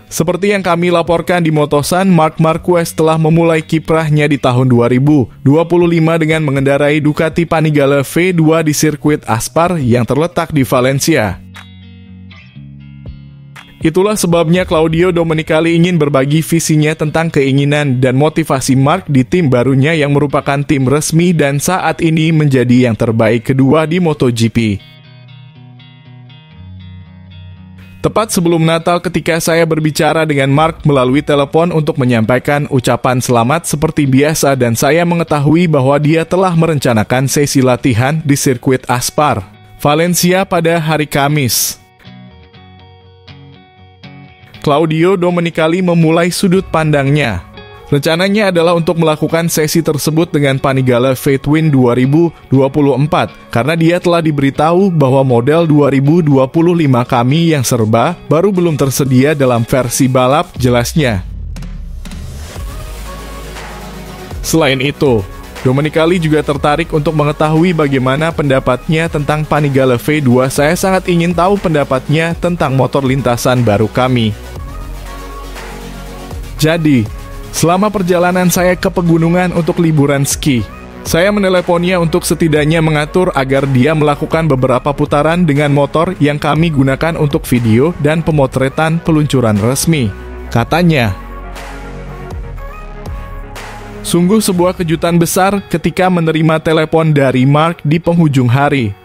Seperti yang kami laporkan di Motosan, Marc Marquez telah memulai kiprahnya di tahun 2025 dengan mengendarai Ducati Panigale V2 di sirkuit Aspar yang terletak di Valencia. Itulah sebabnya Claudio Domenicali ingin berbagi visinya tentang keinginan dan motivasi Marc di tim barunya yang merupakan tim resmi dan saat ini menjadi yang terbaik kedua di MotoGP. Tepat sebelum Natal ketika saya berbicara dengan Marc melalui telepon untuk menyampaikan ucapan selamat seperti biasa dan saya mengetahui bahwa dia telah merencanakan sesi latihan di sirkuit Aspar, Valencia pada hari Kamis. Claudio Domenicali memulai sudut pandangnya. Rencananya adalah untuk melakukan sesi tersebut dengan Panigale V-Twin 2024 karena dia telah diberitahu bahwa model 2025 kami yang serba baru belum tersedia dalam versi balap, jelasnya. Selain itu, Domenicali juga tertarik untuk mengetahui bagaimana pendapatnya tentang Panigale V2. Saya sangat ingin tahu pendapatnya tentang motor lintasan baru kami. Jadi, selama perjalanan saya ke pegunungan untuk liburan ski, saya meneleponnya untuk setidaknya mengatur agar dia melakukan beberapa putaran dengan motor yang kami gunakan untuk video dan pemotretan peluncuran resmi, katanya. Sungguh sebuah kejutan besar ketika menerima telepon dari Marc di penghujung hari,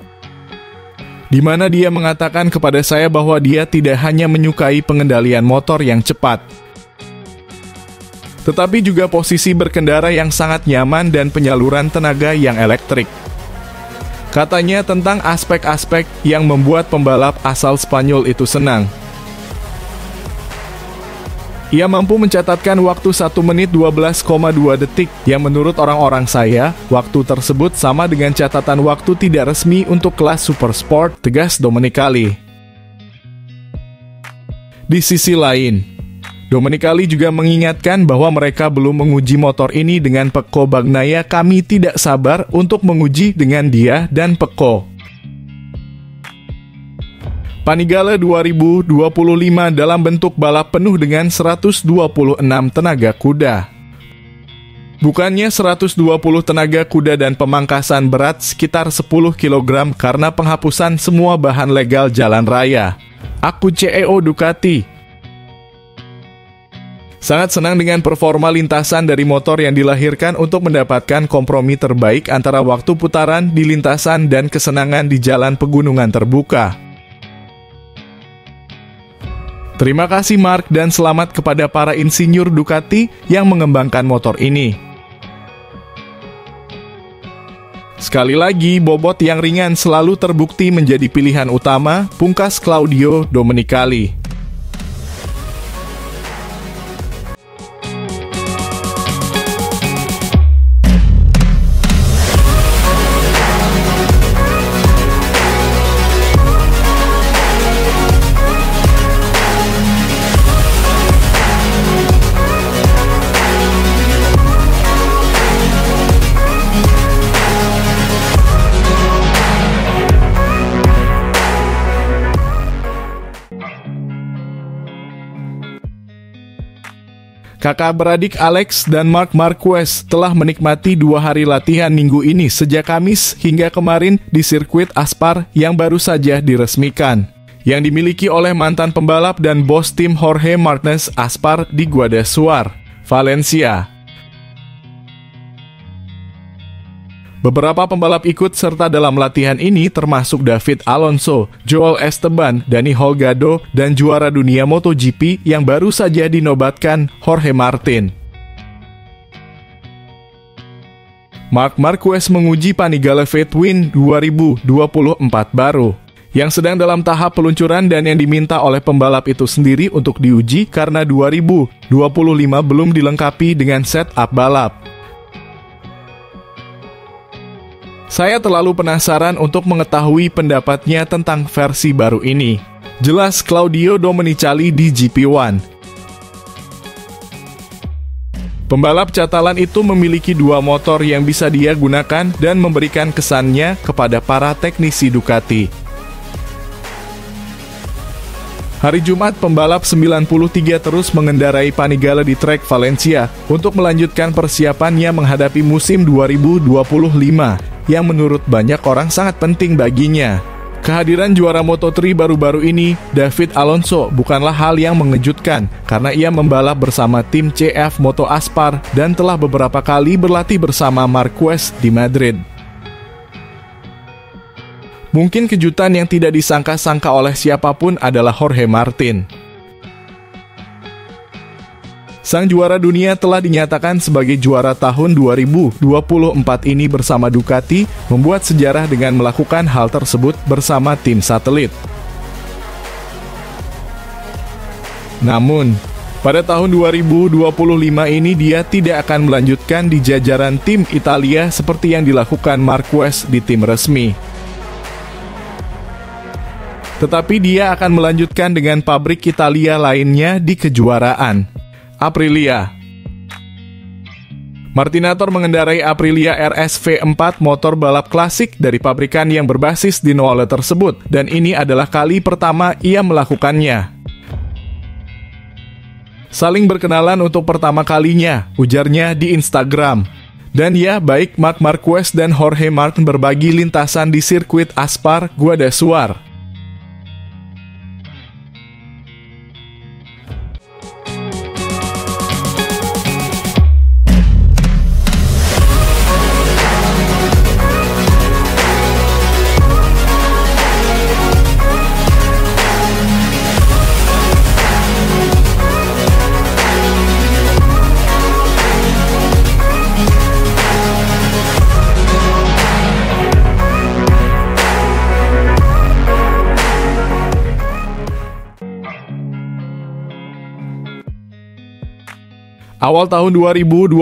di mana dia mengatakan kepada saya bahwa dia tidak hanya menyukai pengendalian motor yang cepat, tetapi juga posisi berkendara yang sangat nyaman dan penyaluran tenaga yang elektrik. Katanya tentang aspek-aspek yang membuat pembalap asal Spanyol itu senang. Ia mampu mencatatkan waktu 1 menit 12,2 detik, yang menurut orang-orang saya, waktu tersebut sama dengan catatan waktu tidak resmi untuk kelas Super Sport, tegas Domenicali. Di sisi lain, Domenicali juga mengingatkan bahwa mereka belum menguji motor ini dengan Pecco Bagnaia. Kami tidak sabar untuk menguji dengan dia dan Pecco. Panigale 2025 dalam bentuk balap penuh dengan 126 tenaga kuda. Bukannya 120 tenaga kuda dan pemangkasan berat sekitar 10 kg karena penghapusan semua bahan legal jalan raya. Aku CEO Ducati. Sangat senang dengan performa lintasan dari motor yang dilahirkan untuk mendapatkan kompromi terbaik antara waktu putaran di lintasan dan kesenangan di jalan pegunungan terbuka. Terima kasih Marc dan selamat kepada para insinyur Ducati yang mengembangkan motor ini. Sekali lagi, bobot yang ringan selalu terbukti menjadi pilihan utama, pungkas Claudio Domenicali. Kakak beradik Alex dan Marc Marquez telah menikmati 2 hari latihan minggu ini sejak Kamis hingga kemarin di sirkuit Aspar yang baru saja diresmikan, yang dimiliki oleh mantan pembalap dan bos tim Jorge Martinez Aspar di Guadalajara, Valencia. Beberapa pembalap ikut serta dalam latihan ini termasuk David Alonso, Joel Esteban, Dani Holgado, dan juara dunia MotoGP yang baru saja dinobatkan Jorge Martin. Marc Marquez menguji Panigale V-Twin 2024 baru, yang sedang dalam tahap peluncuran dan yang diminta oleh pembalap itu sendiri untuk diuji karena 2025 belum dilengkapi dengan setup balap. Saya terlalu penasaran untuk mengetahui pendapatnya tentang versi baru ini, jelas Claudio Domenicali di GP1. Pembalap catalan itu memiliki dua motor yang bisa dia gunakan dan memberikan kesannya kepada para teknisi Ducati. Hari Jumat, pembalap 93 terus mengendarai Panigale di trek Valencia untuk melanjutkan persiapannya menghadapi musim 2025 yang menurut banyak orang sangat penting baginya. Kehadiran juara Moto3 baru-baru ini, David Alonso, bukanlah hal yang mengejutkan karena ia membalap bersama tim CF Moto Aspar dan telah beberapa kali berlatih bersama Marquez di Madrid. Mungkin kejutan yang tidak disangka-sangka oleh siapapun adalah Jorge Martin. Sang juara dunia telah dinyatakan sebagai juara tahun 2024 ini bersama Ducati, membuat sejarah dengan melakukan hal tersebut bersama tim satelit. Namun, pada tahun 2025 ini dia tidak akan melanjutkan di jajaran tim Italia seperti yang dilakukan Marquez di tim resmi. Tetapi dia akan melanjutkan dengan pabrik Italia lainnya di kejuaraan Aprilia. Martinator mengendarai Aprilia RSV4 motor balap klasik dari pabrikan yang berbasis di Noale tersebut, dan ini adalah kali pertama ia melakukannya. Saling berkenalan untuk pertama kalinya, ujarnya di Instagram. Dan ya, baik Marc Marquez dan Jorge Martin berbagi lintasan di sirkuit Aspar, Guadassuar. Awal tahun 2025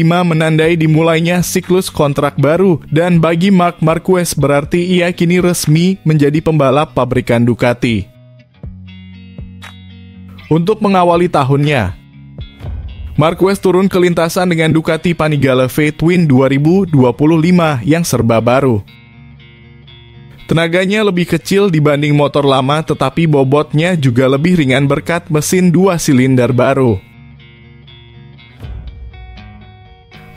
menandai dimulainya siklus kontrak baru, dan bagi Marc Marquez berarti ia kini resmi menjadi pembalap pabrikan Ducati. Untuk mengawali tahunnya, Marquez turun ke lintasan dengan Ducati Panigale V-Twin 2025 yang serba baru. Tenaganya lebih kecil dibanding motor lama, tetapi bobotnya juga lebih ringan berkat mesin 2 silinder baru.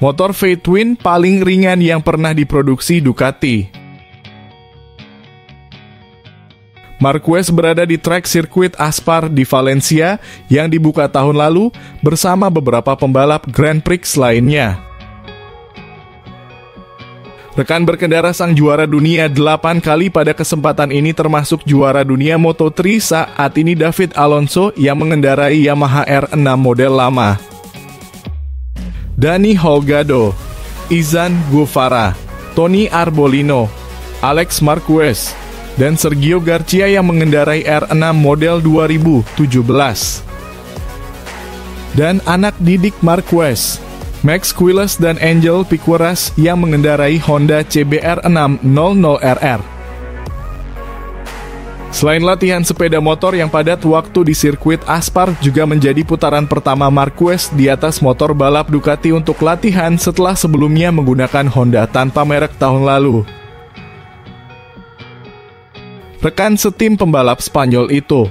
Motor V-Twin paling ringan yang pernah diproduksi Ducati. Marquez berada di trek sirkuit Aspar di Valencia yang dibuka tahun lalu bersama beberapa pembalap Grand Prix lainnya. Rekan berkendara sang juara dunia 8 kali pada kesempatan ini termasuk juara dunia Moto3 saat ini David Alonso yang mengendarai Yamaha R6 model lama. Dani Holgado, Izan Guevara, Tony Arbolino, Alex Marquez, dan Sergio Garcia yang mengendarai R6 model 2017. Dan anak didik Marquez, Max Quiles dan Angel Piqueras yang mengendarai Honda CBR 600RR. Selain latihan sepeda motor yang padat, waktu di sirkuit Aspar juga menjadi putaran pertama Marquez di atas motor balap Ducati untuk latihan setelah sebelumnya menggunakan Honda tanpa merek tahun lalu. Rekan setim pembalap Spanyol itu,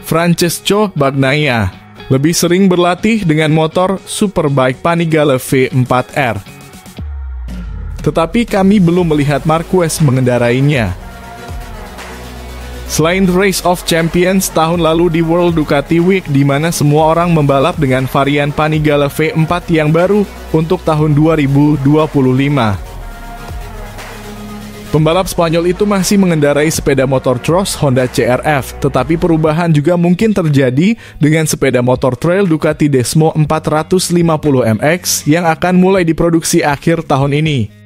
Francesco Bagnaia, lebih sering berlatih dengan motor Superbike Panigale V4R. Tetapi kami belum melihat Marquez mengendarainya. Selain Race of Champions tahun lalu di World Ducati Week di mana semua orang membalap dengan varian Panigale V4 yang baru untuk tahun 2025. Pembalap Spanyol itu masih mengendarai sepeda motor cross Honda CRF, tetapi perubahan juga mungkin terjadi dengan sepeda motor trail Ducati Desmo 450MX yang akan mulai diproduksi akhir tahun ini.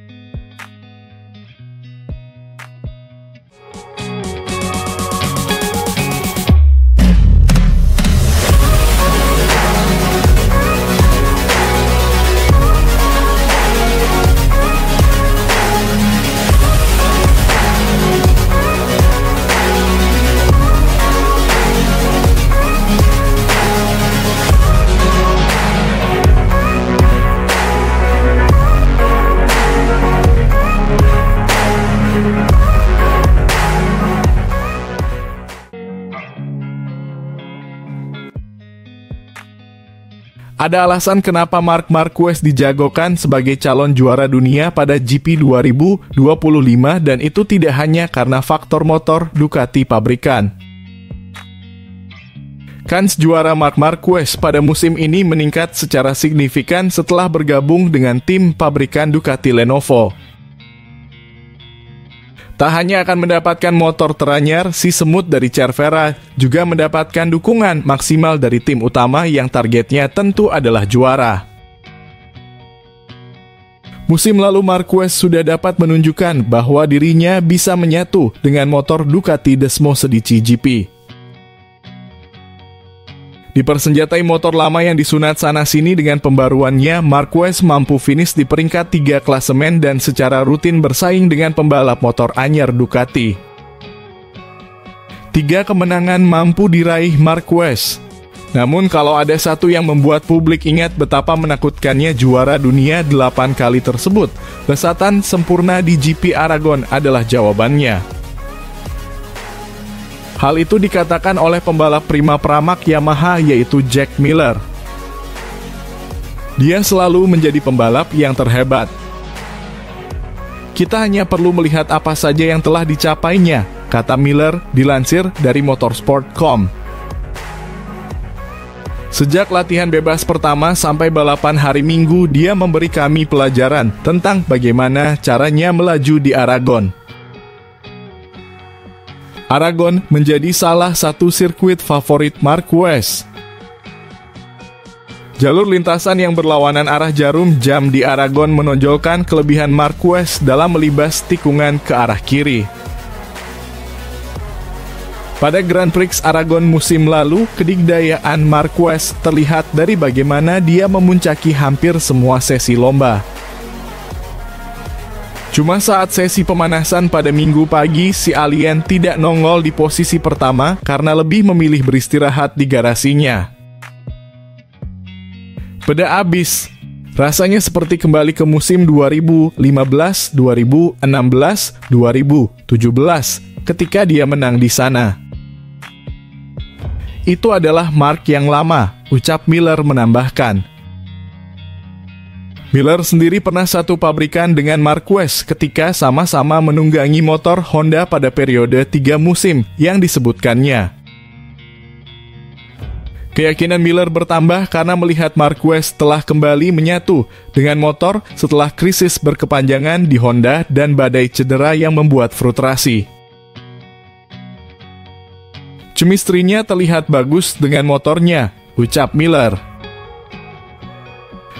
Ada alasan kenapa Marc Marquez dijagokan sebagai calon juara dunia pada GP 2025 dan itu tidak hanya karena faktor motor Ducati pabrikan. Kans juara Marc Marquez pada musim ini meningkat secara signifikan setelah bergabung dengan tim pabrikan Ducati Lenovo. Tak hanya akan mendapatkan motor teranyar, si semut dari Cervera juga mendapatkan dukungan maksimal dari tim utama yang targetnya tentu adalah juara. Musim lalu Marquez sudah dapat menunjukkan bahwa dirinya bisa menyatu dengan motor Ducati Desmo Sedici GP. Dipersenjatai motor lama yang disunat sana-sini dengan pembaruannya, Marquez mampu finish di peringkat 3 klasemen dan secara rutin bersaing dengan pembalap motor anyar Ducati. 3 kemenangan mampu diraih Marquez. Namun kalau ada satu yang membuat publik ingat betapa menakutkannya juara dunia 8 kali tersebut, lesatan sempurna di GP Aragon adalah jawabannya. Hal itu dikatakan oleh pembalap prima pramak Yamaha yaitu Jack Miller. Dia selalu menjadi pembalap yang terhebat. Kita hanya perlu melihat apa saja yang telah dicapainya, kata Miller dilansir dari Motorsport.com. Sejak latihan bebas pertama sampai balapan hari Minggu, dia memberi kami pelajaran tentang bagaimana caranya melaju di Aragon. Aragon menjadi salah satu sirkuit favorit Marquez. Jalur lintasan yang berlawanan arah jarum jam di Aragon menonjolkan kelebihan Marquez dalam melibas tikungan ke arah kiri. Pada Grand Prix Aragon musim lalu, kedikdayaan Marquez terlihat dari bagaimana dia memuncaki hampir semua sesi lomba. Cuma saat sesi pemanasan pada Minggu pagi, si alien tidak nongol di posisi pertama karena lebih memilih beristirahat di garasinya. Beda abis, rasanya seperti kembali ke musim 2015, 2016, 2017 ketika dia menang di sana. Itu adalah Marc yang lama, ucap Miller menambahkan. Miller sendiri pernah satu pabrikan dengan Marquez ketika sama-sama menunggangi motor Honda pada periode 3 musim yang disebutkannya. Keyakinan Miller bertambah karena melihat Marquez telah kembali menyatu dengan motor setelah krisis berkepanjangan di Honda dan badai cedera yang membuat frustrasi. Chemistry-nya terlihat bagus dengan motornya, ucap Miller.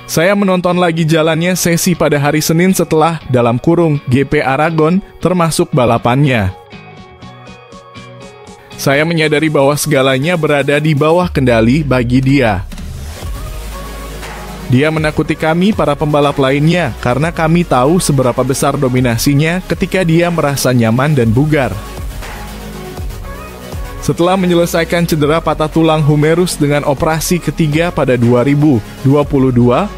Saya menonton lagi jalannya sesi pada hari Senin setelah dalam kurung GP Aragon termasuk balapannya. Saya menyadari bahwa segalanya berada di bawah kendali bagi dia. Dia menakuti kami para pembalap lainnya karena kami tahu seberapa besar dominasinya ketika dia merasa nyaman dan bugar. Setelah menyelesaikan cedera patah tulang humerus dengan operasi ketiga pada 2022,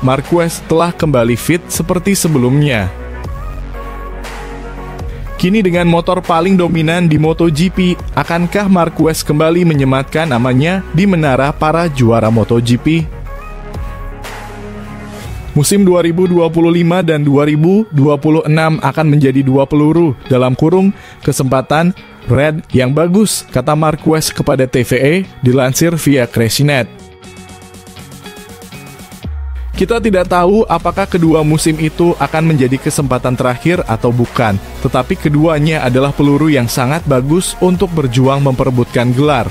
Marquez telah kembali fit seperti sebelumnya. Kini dengan motor paling dominan di MotoGP, akankah Marquez kembali menyematkan namanya di menara para juara MotoGP? Musim 2025 dan 2026 akan menjadi 2 peluru dalam kurung kesempatan Red yang bagus, kata Marquez kepada TVE, dilansir via Crazynet. Kita tidak tahu apakah kedua musim itu akan menjadi kesempatan terakhir atau bukan, tetapi keduanya adalah peluru yang sangat bagus untuk berjuang memperebutkan gelar.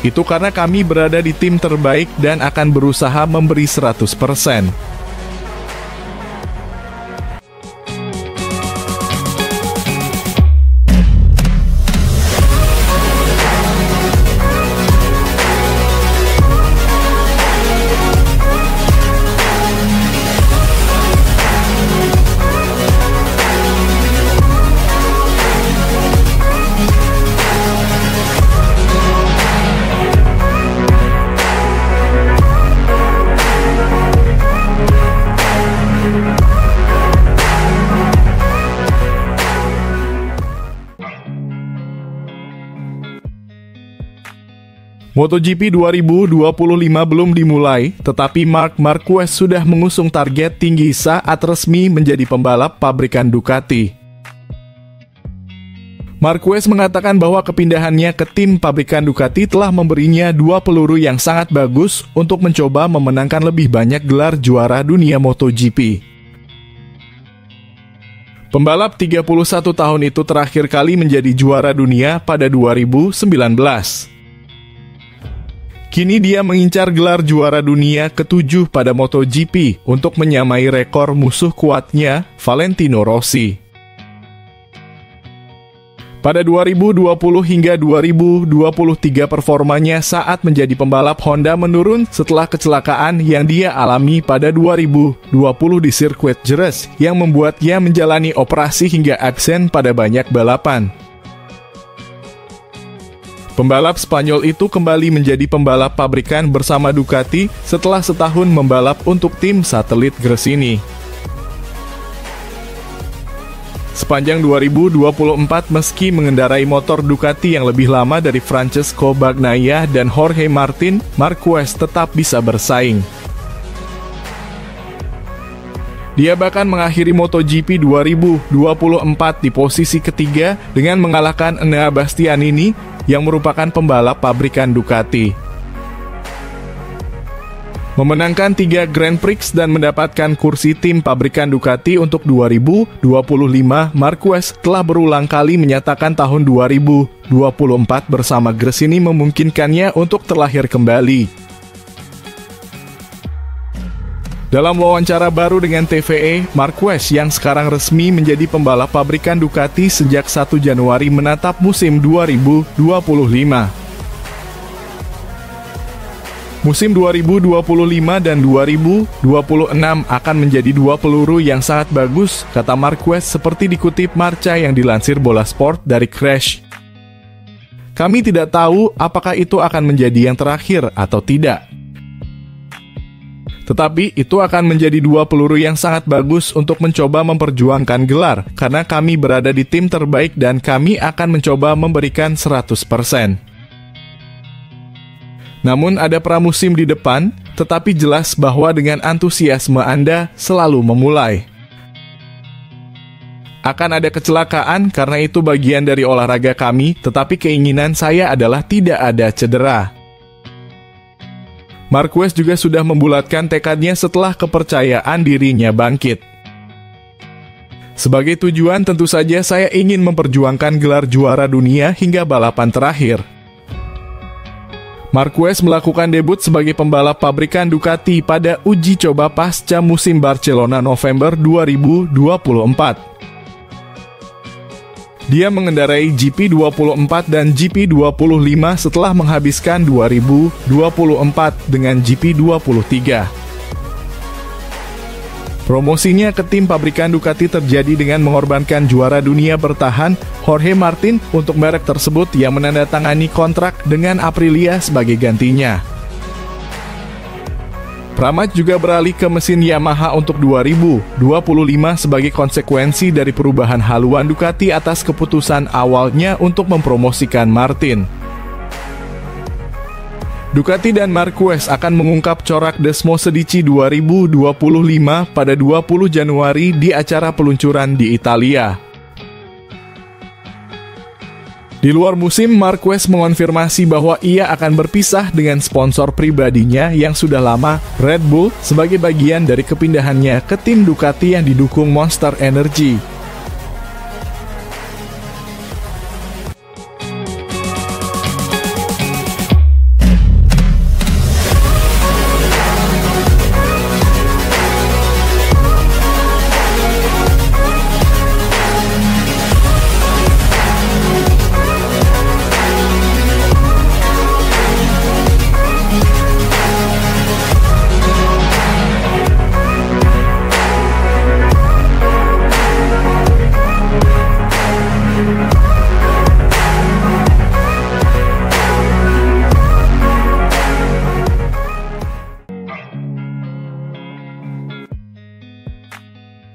Itu karena kami berada di tim terbaik dan akan berusaha memberi 100%. MotoGP 2025 belum dimulai, tetapi Marc Marquez sudah mengusung target tinggi saat resmi menjadi pembalap pabrikan Ducati. Marquez mengatakan bahwa kepindahannya ke tim pabrikan Ducati telah memberinya 2 peluru yang sangat bagus untuk mencoba memenangkan lebih banyak gelar juara dunia MotoGP. Pembalap 31 tahun itu terakhir kali menjadi juara dunia pada 2019. Kini dia mengincar gelar juara dunia ke-7 pada MotoGP untuk menyamai rekor musuh kuatnya, Valentino Rossi. Pada 2020 hingga 2023 performanya saat menjadi pembalap Honda menurun setelah kecelakaan yang dia alami pada 2020 di sirkuit Jerez yang membuatnya menjalani operasi hingga absen pada banyak balapan. Pembalap Spanyol itu kembali menjadi pembalap pabrikan bersama Ducati setelah setahun membalap untuk tim satelit Gresini. Sepanjang 2024 meski mengendarai motor Ducati yang lebih lama dari Francesco Bagnaia dan Jorge Martin, Marquez tetap bisa bersaing. Dia bahkan mengakhiri MotoGP 2024 di posisi ketiga dengan mengalahkan Enea Bastianini yang merupakan pembalap pabrikan Ducati. Memenangkan 3 Grand Prix dan mendapatkan kursi tim pabrikan Ducati untuk 2025, Marquez telah berulang kali menyatakan tahun 2024 bersama Gresini memungkinkannya untuk terlahir kembali. Dalam wawancara baru dengan TVE, Marquez yang sekarang resmi menjadi pembalap pabrikan Ducati sejak 1 Januari menatap musim 2025. Musim 2025 dan 2026 akan menjadi 2 peluru yang sangat bagus, kata Marquez seperti dikutip Marca yang dilansir Bola Sport dari Crash. Kami tidak tahu apakah itu akan menjadi yang terakhir atau tidak. Tetapi itu akan menjadi 2 peluru yang sangat bagus untuk mencoba memperjuangkan gelar, karena kami berada di tim terbaik dan kami akan mencoba memberikan 100%. Namun ada pramusim di depan, tetapi jelas bahwa dengan antusiasme Anda selalu memulai. Akan ada kecelakaan karena itu bagian dari olahraga kami, tetapi keinginan saya adalah tidak ada cedera. Marquez juga sudah membulatkan tekadnya setelah kepercayaan dirinya bangkit. Sebagai tujuan tentu saja saya ingin memperjuangkan gelar juara dunia hingga balapan terakhir. Marquez melakukan debut sebagai pembalap pabrikan Ducati pada uji coba pasca musim Barcelona November 2024. Dia mengendarai GP24 dan GP25 setelah menghabiskan 2024 dengan GP23. Promosinya ke tim pabrikan Ducati terjadi dengan mengorbankan juara dunia bertahan Jorge Martin untuk merek tersebut yang menandatangani kontrak dengan Aprilia sebagai gantinya. Pramac juga beralih ke mesin Yamaha untuk 2025 sebagai konsekuensi dari perubahan haluan Ducati atas keputusan awalnya untuk mempromosikan Martin. Ducati dan Marquez akan mengungkap corak Desmosedici 2025 pada 20 Januari di acara peluncuran di Italia. Di luar musim, Marquez mengonfirmasi bahwa ia akan berpisah dengan sponsor pribadinya yang sudah lama, Red Bull, sebagai bagian dari kepindahannya ke tim Ducati yang didukung Monster Energy.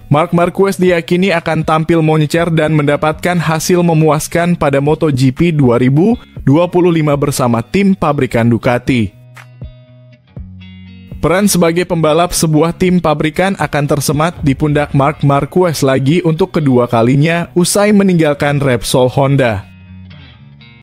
Marc Marquez diyakini akan tampil moncer dan mendapatkan hasil memuaskan pada MotoGP 2025 bersama tim pabrikan Ducati. Peran sebagai pembalap sebuah tim pabrikan akan tersemat di pundak Marc Marquez lagi untuk kedua kalinya usai meninggalkan Repsol Honda.